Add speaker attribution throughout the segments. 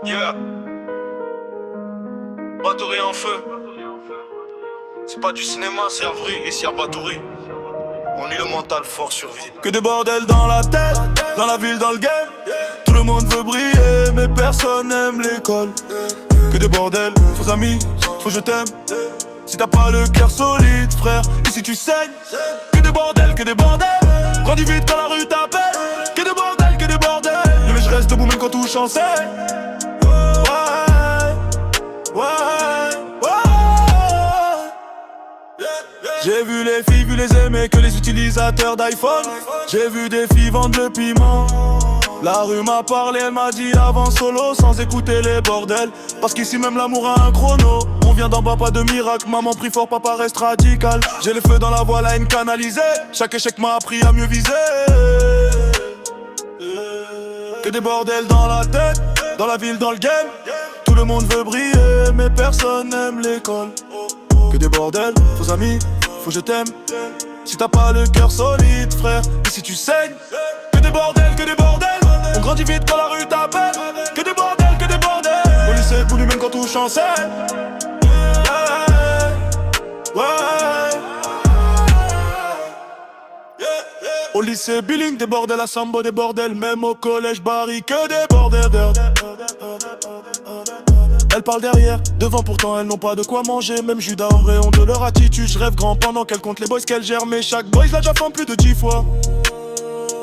Speaker 1: Yeah, Batouri en feu. C'est pas du cinéma, c'est vrai. Ici à Batouri, on est le mental fort sur vie.
Speaker 2: Que des bordels dans la tête, dans la ville, dans le game. Tout le monde veut briller, mais personne n'aime l'école. Que des bordels, faux amis, faut je t'aime. Si t'as pas le cœur solide, frère, ici tu saignes. Que des bordels, que des bordels. Grandis vite quand la rue t'appelle. Que des bordels, que des bordels. Mais je reste debout même quand tout chancelle. Ouais. J'ai vu les filles, vu les aimer que les utilisateurs d'iPhone. J'ai vu des filles vendre le piment. La rue m'a parlé, elle m'a dit avance solo sans écouter les bordels. Parce qu'ici même l'amour a un chrono. On vient d'en bas, pas de miracle. Maman prie fort, papa reste radical. J'ai le feu dans la voie, la haine canalisée. Chaque échec m'a appris à mieux viser. Que des bordels dans la tête, dans la ville, dans le game. Tout le monde veut briller, mais personne n'aime l'école. Que des bordels, faux amis, faut que je t'aime. Si t'as pas le cœur solide, frère, ici tu saignes. Que des bordels, que des bordels. On grandit vite quand la rue t'appelle. Que des bordels, que des bordels. Au lycée, voulu même quand tout chancelle. Ouais. Au lycée, Billing, des bordels à Sambo, des bordels. Même au collège, Barry, que des bordels. Elle parle derrière, devant pourtant elles n'ont pas de quoi manger. Même Judas aurait honte de leur attitude. Je rêve grand pendant qu'elle compte les boys qu'elle gère. Mais chaque boys l'a déjà fait plus de 10 fois.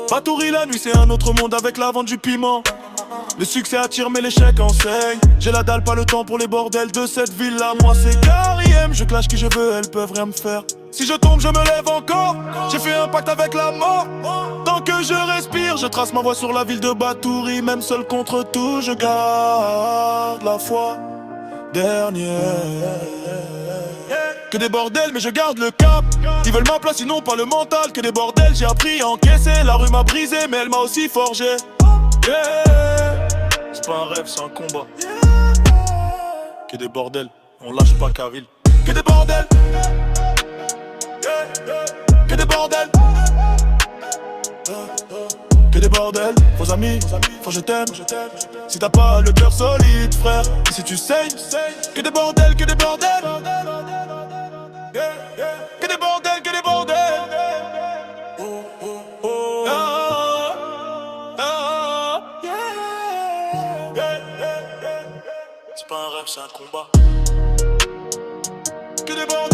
Speaker 2: Batouri la nuit c'est un autre monde avec la vente du piment. Le succès attire mais l'échec enseigne. J'ai la dalle, pas le temps pour les bordels de cette ville là. Moi c'est quatrième, je clash qui je veux, elles peuvent rien me faire. Si je tombe je me lève encore. J'ai fait un pacte avec la mort. Tant que je respire, je trace ma voie sur la ville de Batouri. Même seul contre tout, je garde la foi dernière. Que des bordels mais je garde le cap. Ils veulent ma place sinon pas le mental. Que des bordels j'ai appris à encaisser. La rue m'a brisé mais elle m'a aussi forgé. Yeah. C'est pas un rêve c'est un combat. Que des bordels, on lâche pas Caril. Que des bordels. Que des bordels. Que des bordels, faux amis, faut je t'aime. Si t'as pas le cœur solide, frère, et si tu saignes. Que des bordels, que des bordels. Que des bordels, que des bordels. C'est pas un rêve, c'est un combat. Que des bordels.